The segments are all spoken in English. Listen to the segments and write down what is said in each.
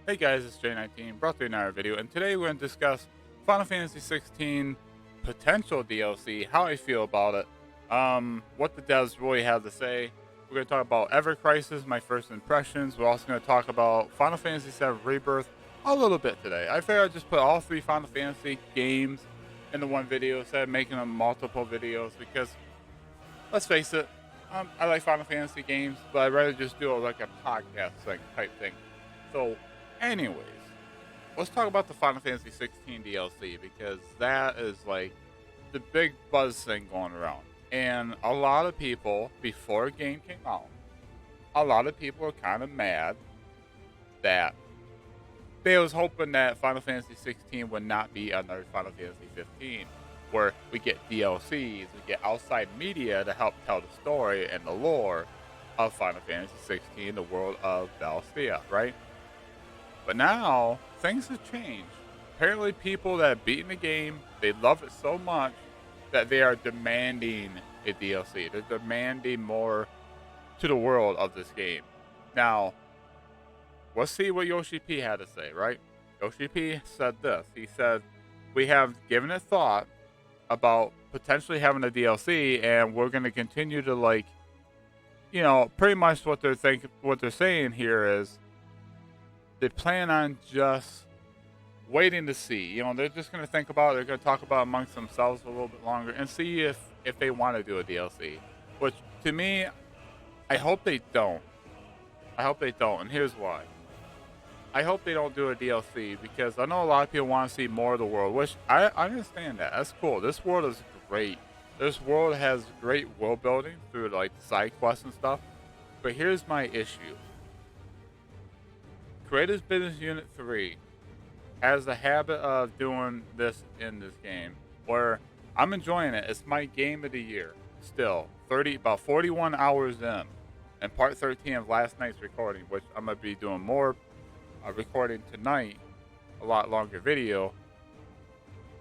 Hey guys, it's J19, brought to you another video, and today we're going to discuss Final Fantasy 16 potential DLC, how I feel about it, what the devs really have to say. We're going to talk about Ever Crisis, my first impressions. We're also going to talk about Final Fantasy 7 Rebirth a little bit today. I figured I'd just put all three Final Fantasy games into one video instead of making them multiple videos because, let's face it, I like Final Fantasy games, but I'd rather just do it like a podcast type thing. So, anyways, let's talk about the Final Fantasy 16 DLC because that is like the big buzz thing going around. And a lot of people, before a game came out, a lot of people are kind of mad that they was hoping that Final Fantasy 16 would not be another Final Fantasy 15, where we get DLCs, we get outside media to help tell the story and the lore of Final Fantasy 16, the world of Valisthea, right? But now things have changed. Apparently, people that have beaten the game, they love it so much that they are demanding a DLC. They're demanding more to the world of this game. Now, let's see what Yoshi P had to say, right? Yoshi P said this. He said, "We have given it thought about potentially having a DLC, and we're going to continue to pretty much what they're saying here is they plan on just waiting to see. They're just going to think about it. They're going to talk about it amongst themselves a little bit longer and see if they want to do a DLC. Which, to me, I hope they don't. I hope they don't, and here's why. I hope they don't do a DLC because I know a lot of people want to see more of the world, which I understand that. That's cool. This world is great. This world has great world building through like side quests and stuff. But here's my issue. Creators Business Unit 3 has the habit of doing this in this game where I'm enjoying it. It's my game of the year still. About 41 hours in. And part 13 of last night's recording, which I'm going to be doing more recording tonight, a lot longer video.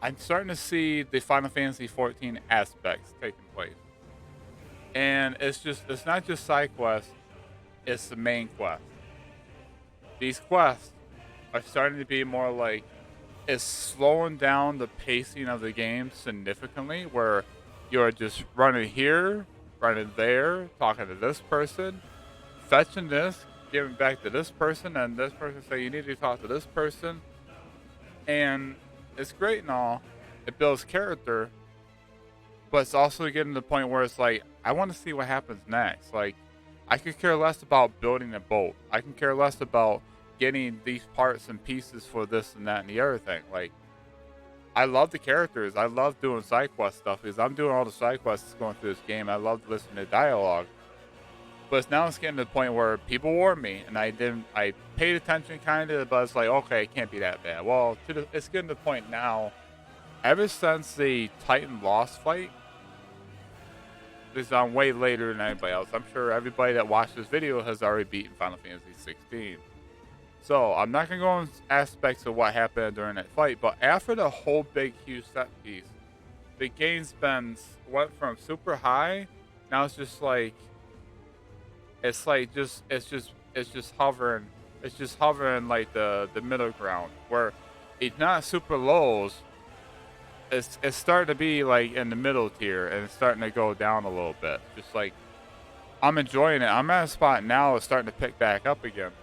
I'm starting to see the Final Fantasy 14 aspects taking place. And it's not just side quests, it's the main quest. These quests are starting to be more like it's slowing down the pacing of the game significantly, where you're just running here, running there, talking to this person, fetching this, giving back to this person, and this person say you need to talk to this person. And it's great and all. It builds character, but it's also getting to the point where it's like, I want to see what happens next. Like, I could care less about building a boat. I can care less about getting these parts and pieces for this and that and the other thing. Like, I love the characters. I love doing side quest stuff because I'm doing all the side quests going through this game. I love listening to dialogue. But now it's getting to the point where people warned me, and I paid attention kind of, but it's like, okay, it can't be that bad. Well, it's getting to the point now, ever since the Titan Lost fight, this is on way later than anybody else. I'm sure everybody that watched this video has already beaten Final Fantasy 16. So, I'm not going to go into aspects of what happened during that fight, but after the whole big, huge set piece, the game's went from super high, now it's just like, it's just hovering. It's just hovering like the middle ground where it's not super lows. It's starting to be like in the middle tier and it's starting to go down a little bit. Just like I'm enjoying it. I'm at a spot now it's starting to pick back up again.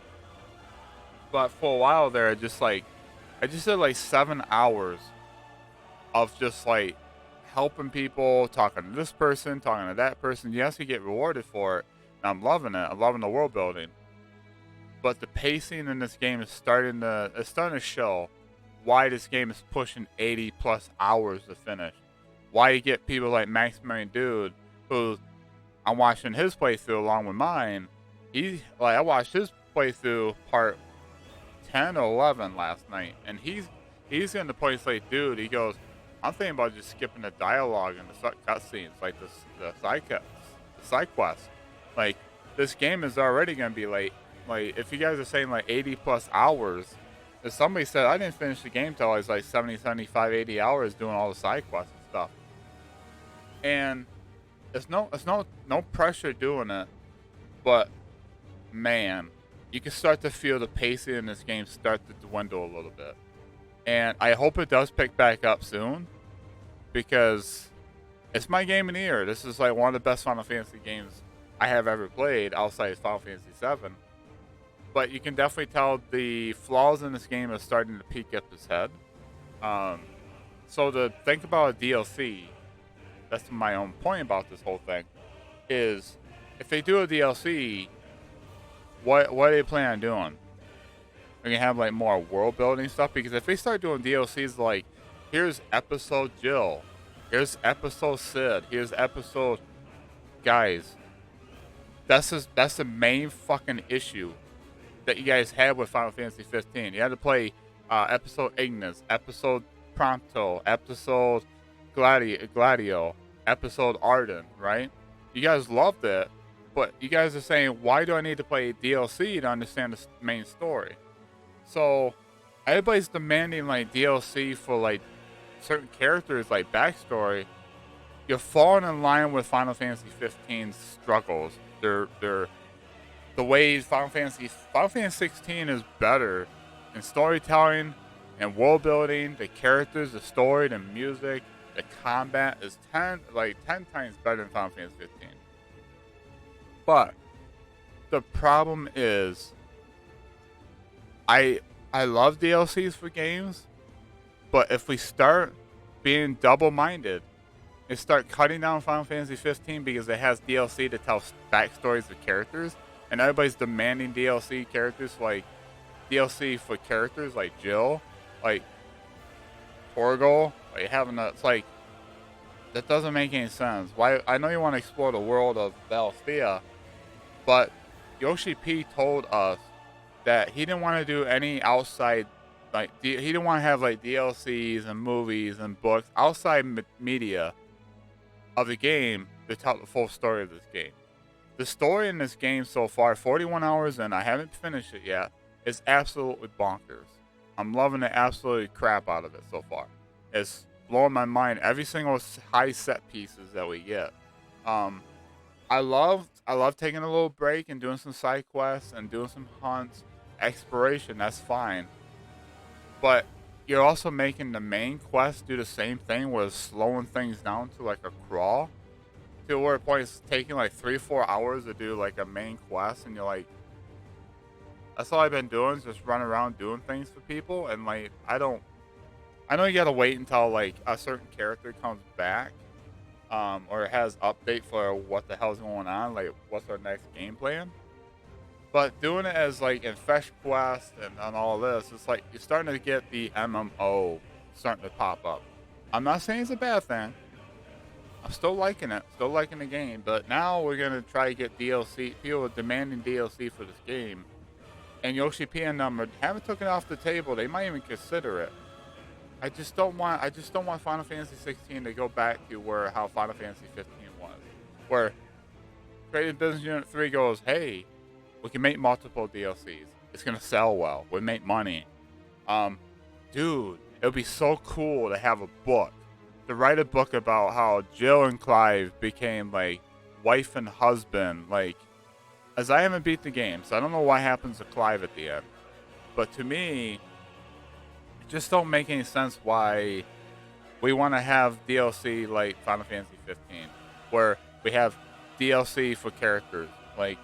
But for a while there, I just did like 7 hours of just like helping people, talking to this person, talking to that person. Yes, you get rewarded for it. I'm loving it. I'm loving the world building. But the pacing in this game is starting to show why this game is pushing 80 plus hours to finish. Why you get people like Maximilian Dude, who I'm watching his playthrough along with mine. I watched his playthrough part 10 or 11 last night, and he's in the place like, dude, he goes, I'm thinking about just skipping the dialogue and the cutscenes, like the side quests. Like, this game is already going to be late. Like, if you guys are saying, like, 80 plus hours, if somebody said I didn't finish the game till I was, like, 70, 75, 80 hours doing all the side quests and stuff. And it's no pressure doing it, but, man, you can start to feel the pacing in this game start to dwindle a little bit. And I hope it does pick back up soon, because it's my game of the year. This is like one of the best Final Fantasy games I have ever played outside of Final Fantasy 7. But you can definitely tell the flaws in this game are starting to peek up its head. So to think about a DLC, that's my own point about this whole thing, is if they do a DLC, what are they planning on doing? They're gonna have like more world building stuff, because if they start doing DLCs like, here's episode Jill, here's episode Sid, here's episode, guys, that's the main fucking issue that you guys had with Final Fantasy 15. You had to play episode Ignis, episode Prompto, episode Gladio, episode Arden, right? You guys loved it, but you guys are saying, why do I need to play DLC to understand the main story? So everybody's demanding like DLC for like certain characters, like backstory. You're falling in line with Final Fantasy 15's struggles. They're the ways Final Fantasy 16 is better in storytelling and world building. The characters, the story, the music, the combat is 10 times better than Final Fantasy 15. But the problem is, I love DLCs for games, but if we start being double-minded and start cutting down Final Fantasy 15 because it has DLC to tell backstories of characters, and everybody's demanding DLC characters, like DLC for characters like Jill, like Torgal, like it's like, that doesn't make any sense. Why? I know you want to explore the world of Valisthea, but Yoshi P told us that he didn't want to do any outside, like he didn't want to have like DLCs and movies and books outside media of the game to tell the full story of this game. The story in this game so far, 41 hours in, I haven't finished it yet, is absolutely bonkers. I'm loving the absolutely crap out of it so far. It's blowing my mind, every single high set pieces that we get. I love taking a little break and doing some side quests and doing some hunts, exploration, that's fine. But you're also making the main quest do the same thing, where it's slowing things down to like a crawl, to where it points taking like 3-4 hours to do like a main quest, and you're like, that's all I've been doing is just run around doing things for people. And like, I know you gotta wait until like a certain character comes back, or it has update for what the hell's going on, like what's our next game plan. But doing it as like in Fresh Quest and all this, it's like you're starting to get the MMO starting to pop up. I'm not saying it's a bad thing. I'm still liking it, still liking the game, but now we're gonna try to get DLC. People are demanding DLC for this game, and Yoshi P and them haven't taken it off the table. They might even consider it. I just don't want Final Fantasy 16 to go back to how Final Fantasy 15 was, where Creative Business Unit 3 goes, hey, we can make multiple DLCs. It's gonna sell well. We make money. Dude, it would be so cool to have a book, to write a book about how Jill and Clive became like wife and husband. Like, as I haven't beat the game, so I don't know what happens to Clive at the end. But to me, it just don't make any sense why we want to have DLC like Final Fantasy 15, where we have DLC for characters. Like,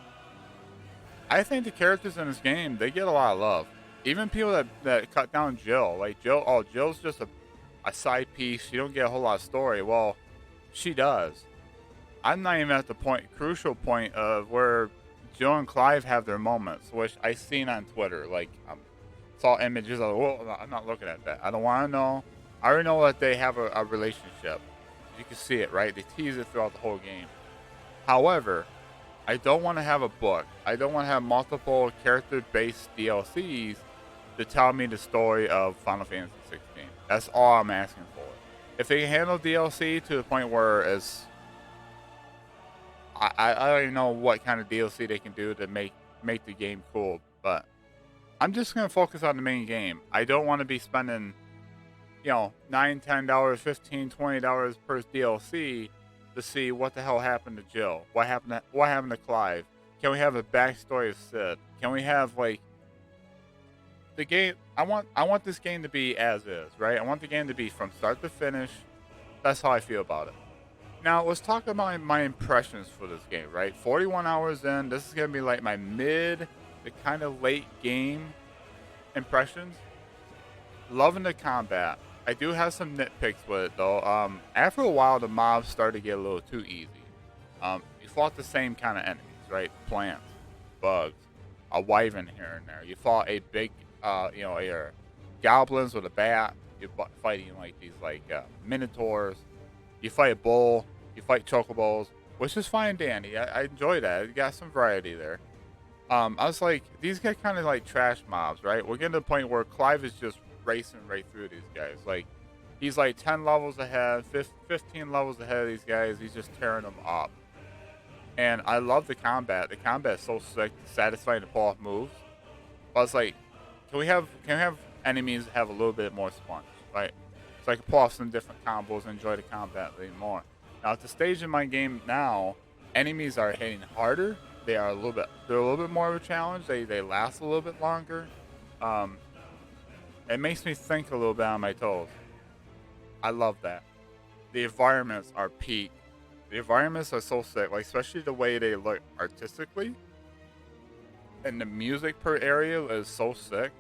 I think the characters in this game, they get a lot of love. Even people that cut down Jill, like Jill's just a side piece. She don't get a whole lot of story. Well, she does. I'm not even at the crucial point of where Jill and Clive have their moments, which I seen on Twitter. Like, saw images of, well, I'm not looking at that. I don't want to know. I already know that they have a relationship. You can see it, right? They tease it throughout the whole game. However, I don't want to have a book. I don't want to have multiple character-based DLCs to tell me the story of Final Fantasy 16. That's all I'm asking for. If they can handle DLC to the point where it's... I don't even know what kind of DLC they can do to make the game cool, but I'm just going to focus on the main game. I don't want to be spending, $9, $10, $15, $20 per DLC to see what the hell happened to Jill, what happened to Clive, Can we have a backstory of Sid? Can we have like the game? I want this game to be as is, right? I want the game to be from start to finish. That's how I feel about it. Now let's talk about my impressions for this game, right? 41 hours in, this is gonna be like my mid to kind of late game impressions. Loving the combat. I do have some nitpicks with it though. After a while, the mobs started to get a little too easy. You fought the same kind of enemies, right? Plants, bugs, a wyvern here and there. You fought a big, your goblins with a bat. You're fighting like these minotaurs. You fight a bull. You fight chocobos, which is fine, Danny. I enjoy that. You got some variety there. I was like, these guys kind of like trash mobs, right? We're getting to the point where Clive is just racing right through these guys. Like, he's like 10 levels ahead, 15 levels ahead of these guys. He's just tearing them up. And I love the combat. The combat is so sick, satisfying to pull off moves. But I was like, can we have enemies have a little bit more sponge, right? So I can pull off some different combos and enjoy the combat a little more. Now at the stage in my game now, enemies are hitting harder. They're a little bit more of a challenge. They last a little bit longer. It makes me think a little bit on my toes. I love that. The environments are peak. The environments are so sick, like especially the way they look artistically. And the music per area is so sick.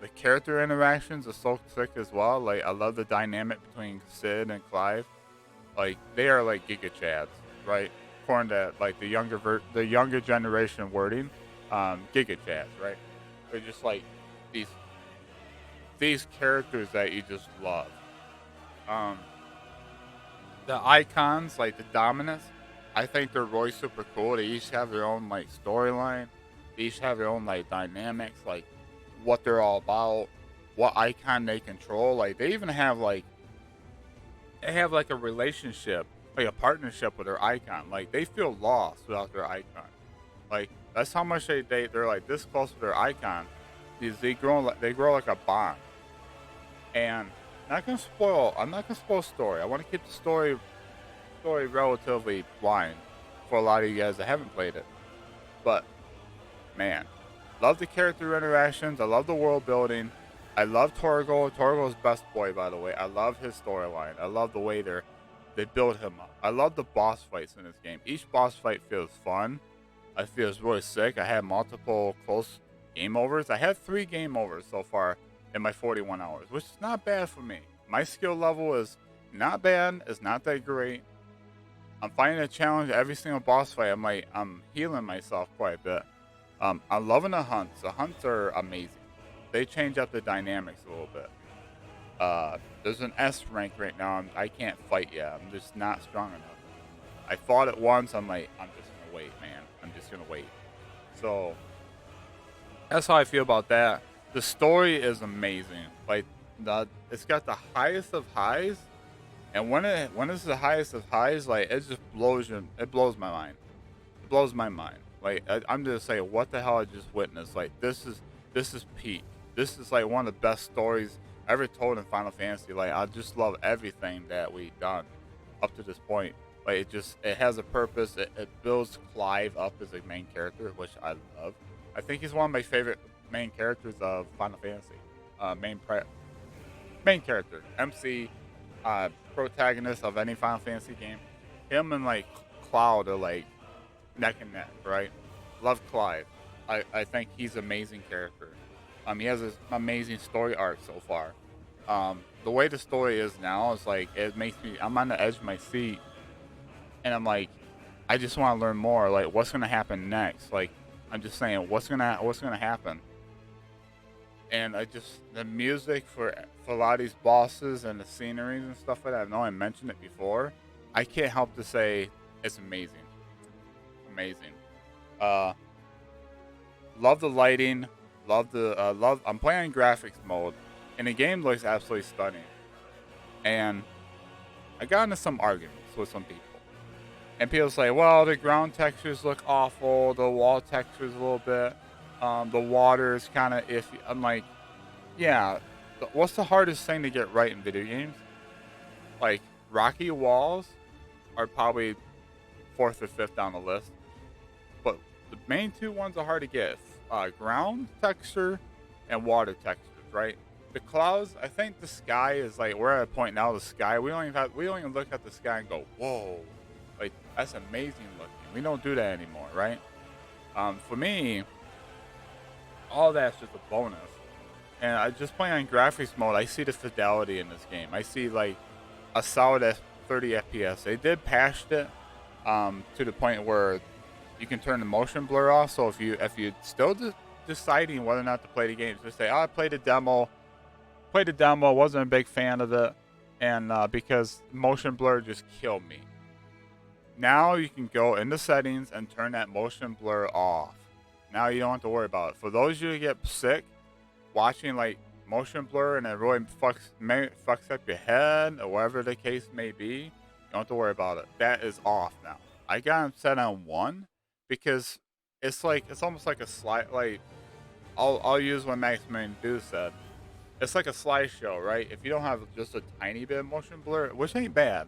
The character interactions are so sick as well. Like, I love the dynamic between Sid and Clive. Like, they are like Giga Chads, right? According to like the younger generation wording, Giga Chads, right? They're just like these characters that you just love. The icons, like the Dominants, I think they're really super cool. They each have their own like storyline. They each have their own like dynamics, like what they're all about, what icon they control. Like, they even have like a relationship, like a partnership with their icon. Like, they feel lost without their icon. Like, that's how much they're like this close to their icon. They grow like a bond. And I'm not gonna spoil story. I want to keep the story relatively blind for a lot of you guys that haven't played it. But man, love the character interactions. I love the world building. I love Torgo. Torgo's best boy, by the way. I love his storyline. I love the way they build him up. I love the boss fights in this game. Each boss fight feels fun. It feels really sick. I had multiple close game overs. I had 3 game overs so far in my 41 hours, which is not bad for me. My skill level is not bad. It's not that great. I'm finding a challenge every single boss fight. I'm healing myself quite a bit. I'm loving the hunts. The hunts are amazing. They change up the dynamics a little bit. There's an S rank right now. I can't fight yet. I'm just not strong enough. I fought it once. I'm just gonna wait, man. I'm just gonna wait. So that's how I feel about that. The story is amazing. Like, it's got the highest of highs, and when it's the highest of highs, like, it just blows my mind. It blows my mind. Like, I'm just saying, what the hell I just witnessed? Like, this is peak. This is like one of the best stories ever told in Final Fantasy. Like, I just love everything that we've done up to this point. Like, it has a purpose. It builds Clive up as a main character, which I love. I think he's one of my favorite main characters of Final Fantasy. Main character, MC, protagonist of any Final Fantasy game. Him and like Cloud are like neck and neck, right? Love Clive. I think he's an amazing character. He has this amazing story arc so far. The way the story is now is like, I'm on the edge of my seat, and I'm like, I just want to learn more. Like, what's gonna happen next? Like, I'm just saying, what's gonna happen? And the music for a lot of these bosses and the sceneries and stuff like that. I know I mentioned it before. I can't help to say it's amazing. Amazing. Love the lighting. I'm playing graphics mode, and the game looks absolutely stunning. And I got into some arguments with some people, and people say, "Well, the ground textures look awful. The wall textures a little bit. The water is kind of iffy." I'm like, yeah. What's the hardest thing to get right in video games? Like, rocky walls are probably 4th or 5th down the list. But The main two ones are hard to get. Ground texture and water textures, right? The clouds, I think the sky is like, we're at a point now, the sky, we don't even look at the sky and go, whoa, like that's amazing looking. We don't do that anymore, right? For me, all that's just a bonus. And I just playing on graphics mode, I see the fidelity in this game. I see like a solid 30 FPS. They did patch it to the point where you can turn the motion blur off. So if you still deciding whether or not to play the game, just say, oh, I played the demo, wasn't a big fan of it, and because motion blur just killed me. Now you can go into settings and turn that motion blur off. Now you don't have to worry about it. For those of you who get sick watching like motion blur and it really fucks up your head or whatever the case may be, you don't have to worry about it. That is off now. I got them set on 1 because it's almost like a slide. Like I'll use what Maximilian Do said. It's like a slideshow, right? If you don't have just a tiny bit of motion blur, which ain't bad,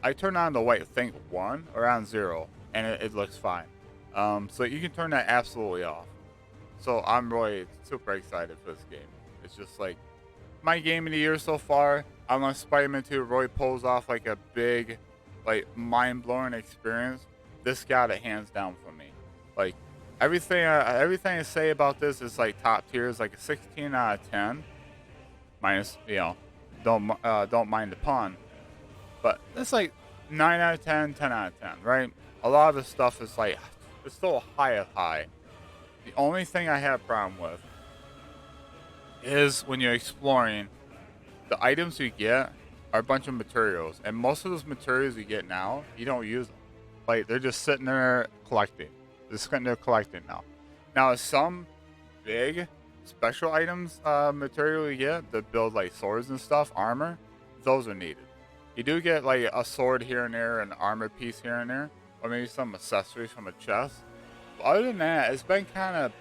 I turn on the white thing 1 or on 0, and it looks fine. So you can turn that absolutely off. So I'm really super excited for this game. It's just like my game of the year so far. Unless Spider-Man 2 really pulls off like a big, like mind-blowing experience, this got it hands down for me. Like everything I say about this is like top tier. Is like a 16 out of 10. Minus, don't mind the pun. But it's like 9 out of 10, 10 out of 10, right? A lot of the stuff is like, it's still high of high. The only thing I have a problem with is when you're exploring, the items you get are a bunch of materials. And most of those materials you get now, you don't use them. Like, they're just sitting there collecting. They're sitting there collecting now. Now, some big special items material you get that build like swords and stuff, armor, those are needed. You do get like a sword here and there, an armor piece here and there, or maybe some accessories from a chest. But other than that, it's been kind of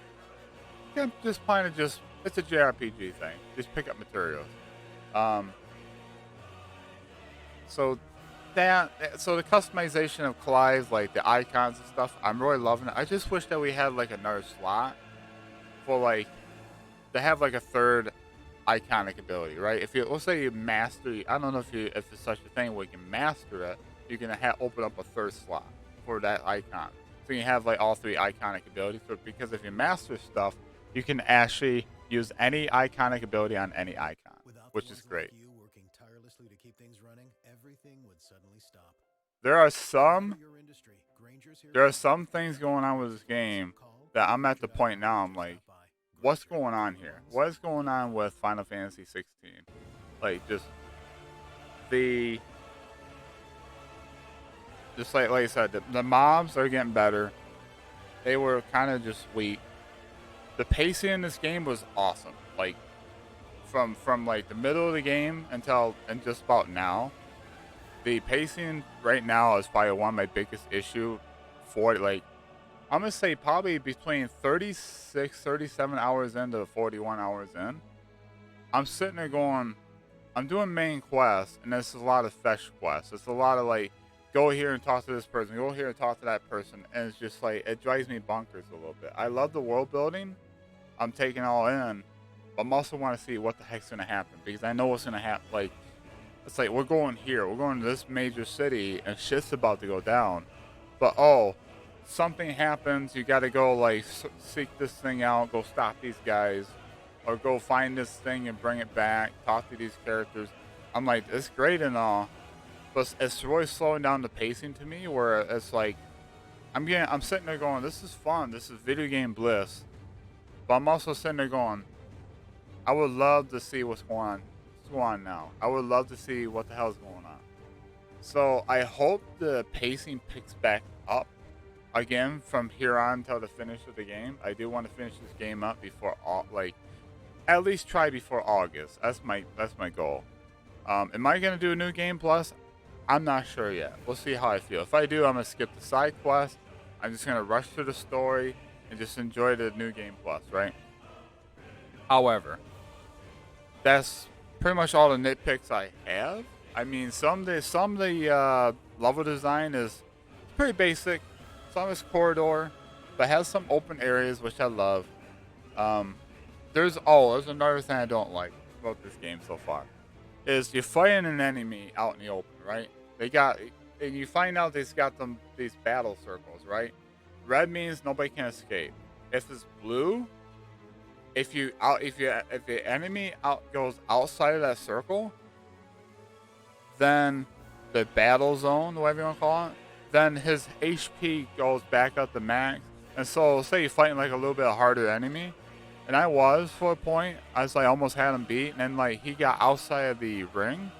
it's a JRPG thing. Just pick up materials. So the customization of Clive, like the icons and stuff, I'm really loving it. I just wish that we had like another slot for like to have like a third iconic ability, right? If you, let's say you master, I don't know if it's such a thing where you can master it, you can open up a third slot for that icon. So you have like all 3 iconic abilities. Because if you master stuff, you can actually use any iconic ability on any icon, which is great. Working tirelessly to keep things running, everything would suddenly stop. There are some things going on with this game that I'm at the point now, I'm like, what's going on here? What is going on with Final Fantasy 16? Like, just like I said, the mobs are getting better. They were kind of just weak. The pacing in this game was awesome. Like, from like the middle of the game and just about now, the pacing right now is probably one of my biggest issue for it. Like, I'm going to say probably between 36, 37 hours into 41 hours in. I'm sitting there going, I'm doing main quests, and there's a lot of fetch quests. It's a lot of like, go here and talk to this person, go here and talk to that person, and it's just like, it drives me bonkers a little bit. I love the world building. I'm taking all in, but I also want to see what the heck's going to happen, because I know what's going to happen. Like, it's like, we're going here, we're going to this major city, and shit's about to go down. But, something happens, you got to go, like, seek this thing out, go stop these guys, or go find this thing and bring it back, talk to these characters. I'm like, it's great and all, but it's really slowing down the pacing to me, where it's like, I'm sitting there going, this is fun, this is video game bliss, but I'm also sitting there going, I would love to see what's going on now. I would love to see what the hell's going on. So I hope the pacing picks back up again from here on until the finish of the game. I do want to finish this game up before at least try before August. That's my goal. Am I gonna do a new game plus? I'm not sure yet. We'll see how I feel. If I do, I'm gonna skip the side quest. I'm just gonna rush through the story and just enjoy the new game plus, right? However, that's pretty much all the nitpicks I have. I mean, some of the level design is pretty basic. Some is corridor. but has some open areas which I love. Um, there's another thing I don't like about this game so far is you're fighting an enemy out in the open, right? And you find out they've got these battle circles, right? Red means nobody can escape. If it's blue, if the enemy goes outside of that circle, then the battle zone, whatever you want to call it, then his HP goes back up to max. And so, say you're fighting like a little bit harder enemy, and I was for a point, I was like almost had him beat, and then like he got outside of the ring,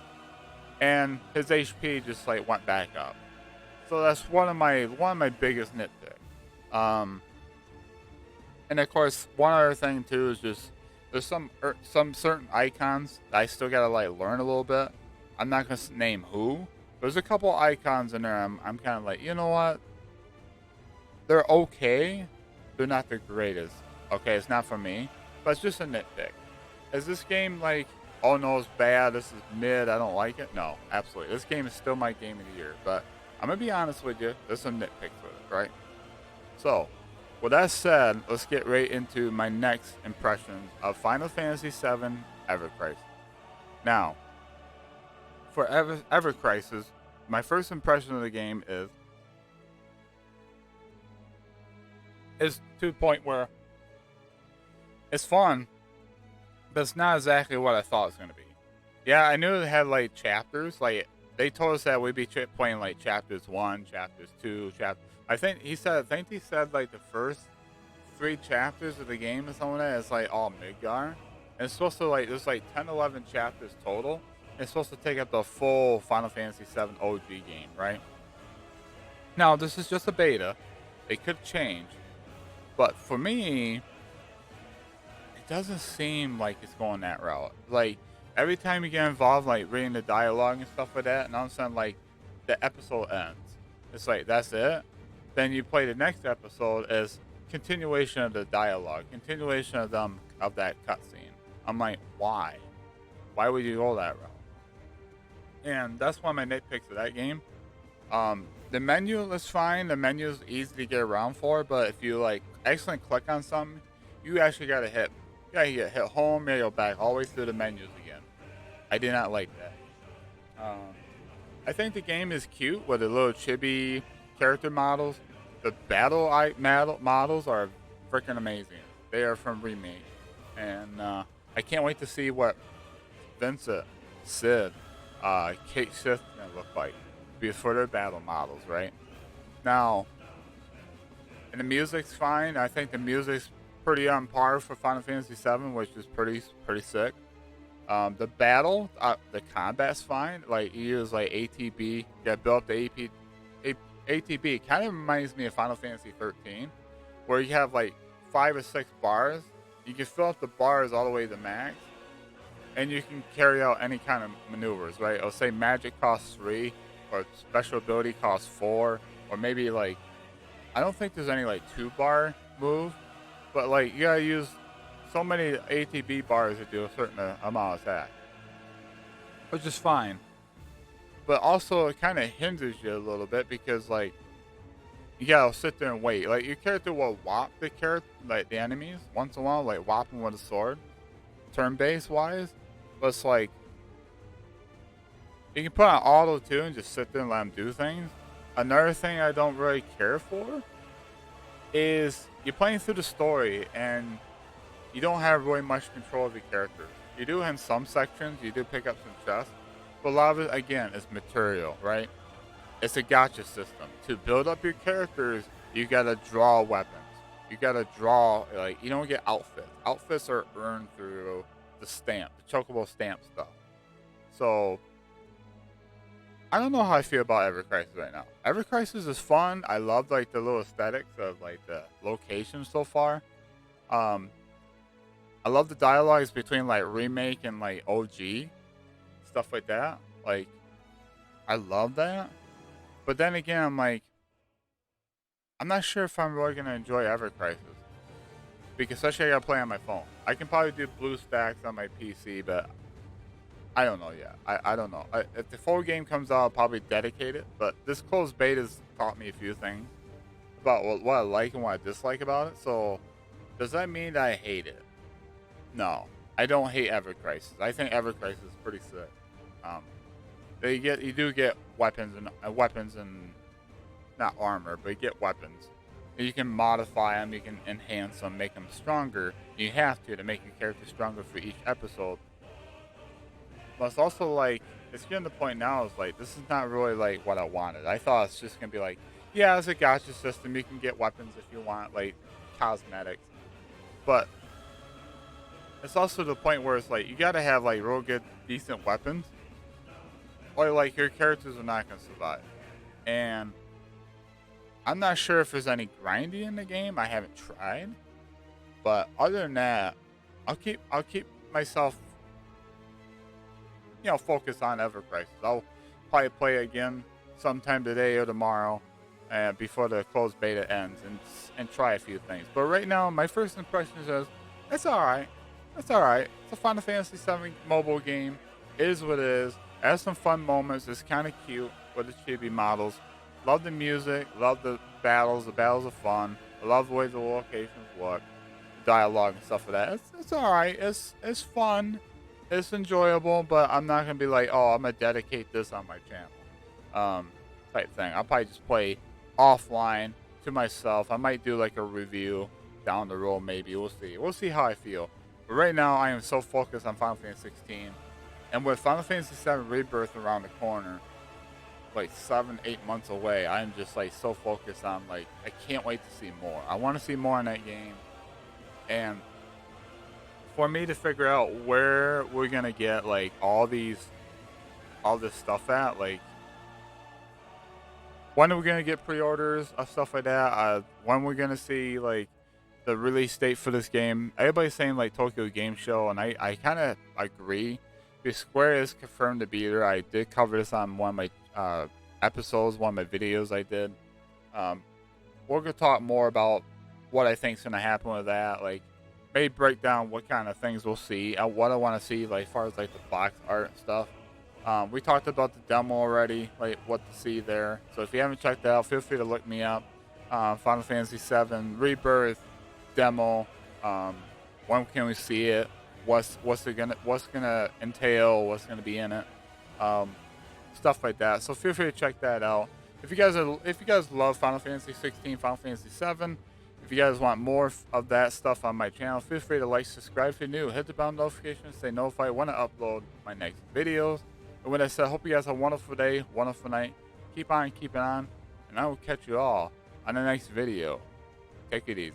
and his HP just like went back up. So that's one of my biggest nitpicks. And of course, one other thing too is just there's some certain icons that I still gotta like learn a little bit. I'm not gonna name who. There's a couple icons in there. I'm kind of like, you know what? They're okay. They're not the greatest. Okay, it's not for me, but it's just a nitpick. Is this game like, oh no, it's bad, this is mid, I don't like it? No, absolutely. This game is still my game of the year, but I'm going to be honest with you, there's some nitpicks with it, right? So, with that said, let's get right into my next impressions of Final Fantasy VII Ever Crisis. Now, for Ever Crisis, my first impression of the game is to the point where it's fun, but it's not exactly what I thought it was going to be. Yeah, I knew it had like chapters. Like they told us that we'd be playing like chapters 1, chapters 2, I think he said like the first 3 chapters of the game or something like that is like all Midgar. And it's supposed to like there's like 10, 11 chapters total. It's supposed to take up the full Final Fantasy VII OG game, right? Now this is just a beta. It could change, but for me, doesn't seem like it's going that route. Like every time you get involved, like reading the dialogue and stuff like that, and all of a sudden, like the episode ends. It's like that's it. Then you play the next episode as continuation of the dialogue, continuation of that cutscene. I'm like, why? Why would you go that route? And that's one of my nitpicks of that game. The menu is fine. The menu is easy to get around for, but if you like accidentally click on something, you actually gotta hit home, you gotta go back all the way through the menus again. I did not like that. I think the game is cute with the little chibi character models. The battle models are freaking amazing. They are from Remake. And I can't wait to see what Vincent, Sid, Kate Sith gonna look like for their battle models, right? Now, and the music's fine. I think the music's pretty on par for Final Fantasy VII, which is pretty sick. The combat's fine. Like you use like ATB, built the ATB. Kind of reminds me of Final Fantasy 13, where you have like 5 or 6 bars. You can fill up the bars all the way to max, and you can carry out any kind of maneuvers. Right? I'll say magic costs 3, or special ability costs 4, or maybe like I don't think there's any like 2-bar move. But like you gotta use so many ATB bars to do a certain amount of attack, which is fine. But also it kind of hinders you a little bit because like you gotta sit there and wait. Like your character will whop the enemies once in a while, like whop them with a sword, turn-based wise. But it's like you can put on auto too and just sit there and let them do things. Another thing I don't really care for is you're playing through the story and you don't have really much control of your characters. You do in some sections, you do pick up some chests, but a lot of it, again, is material, right? It's a gacha system. To build up your characters, you gotta draw weapons. You gotta draw, like, you don't get outfits. Outfits are earned through the chocobo stamp stuff. So, I don't know how I feel about Ever Crisis right now. Ever Crisis is fun. I love like the little aesthetics of like the locations so far. I love the dialogues between like Remake and like OG stuff like that. Like I love that. But then again, I'm like I'm not sure if I'm really gonna enjoy Ever Crisis. Because especially I gotta play on my phone. I can probably do BlueStacks on my PC, but I don't know yet. I don't know. If the full game comes out, I'll probably dedicate it. But this closed beta's taught me a few things. about what I like and what I dislike about it. So, does that mean that I hate it? No, I don't hate Ever Crisis. I think Ever Crisis is pretty sick. Um, you do get weapons and not armor, but you get weapons. You can modify them, you can enhance them, make them stronger. You have to make your character stronger for each episode. But it's also like, it's getting to the point now, is like, this is not really like what I wanted. I thought it's just going to be like, yeah, it's a gacha system. You can get weapons if you want, like cosmetics. But it's also the point where it's like, you got to have like real good, decent weapons, or like your characters are not going to survive. And I'm not sure if there's any grinding in the game. I haven't tried. But other than that, I'll keep myself, focused on Ever Crisis. I'll probably play again sometime today or tomorrow, before the closed beta ends, and try a few things. But right now, my first impression is it's all right. It's all right. It's a Final Fantasy VII mobile game. It is what it is. It has some fun moments. It's kind of cute with the chibi models. Love the music. Love the battles. The battles are fun. I love the way the locations look, the dialogue and stuff like that. It's all right. It's fun. It's enjoyable. But I'm not gonna be like, oh, I'm gonna dedicate this on my channel, type thing. I'll probably just play offline to myself. I might do like a review down the road. Maybe we'll see. We'll see how I feel. But right now, I am so focused on Final Fantasy 16, and with Final Fantasy 7 Rebirth around the corner, like 7-8 months away, I'm just like so focused on, like, I can't wait to see more. I want to see more in that game, and for me to figure out where we're gonna get like all this stuff at, like when are we gonna get pre-orders of stuff like that? When we're gonna see like the release date for this game? Everybody's saying like Tokyo Game Show, and I kind of agree. Because Square is confirmed to be there. I did cover this on one of my episodes, one of my videos I did. We're gonna talk more about what I think is gonna happen with that. Like, maybe break down what kind of things we'll see, and what I want to see, like as far as like the box art and stuff. We talked about the demo already, like what to see there. So if you haven't checked that out, feel free to look me up. Final Fantasy VII Rebirth demo. When can we see it? What's gonna entail? What's gonna be in it? Stuff like that. So feel free to check that out. If you guys love Final Fantasy 16, Final Fantasy 7, if you guys want more of that stuff on my channel, feel free to like, subscribe if you're new, hit the bell notification, stay notified when I upload my next videos. And with that said, I hope you guys have a wonderful day, wonderful night. Keep on keeping on, and I will catch you all on the next video. Take it easy.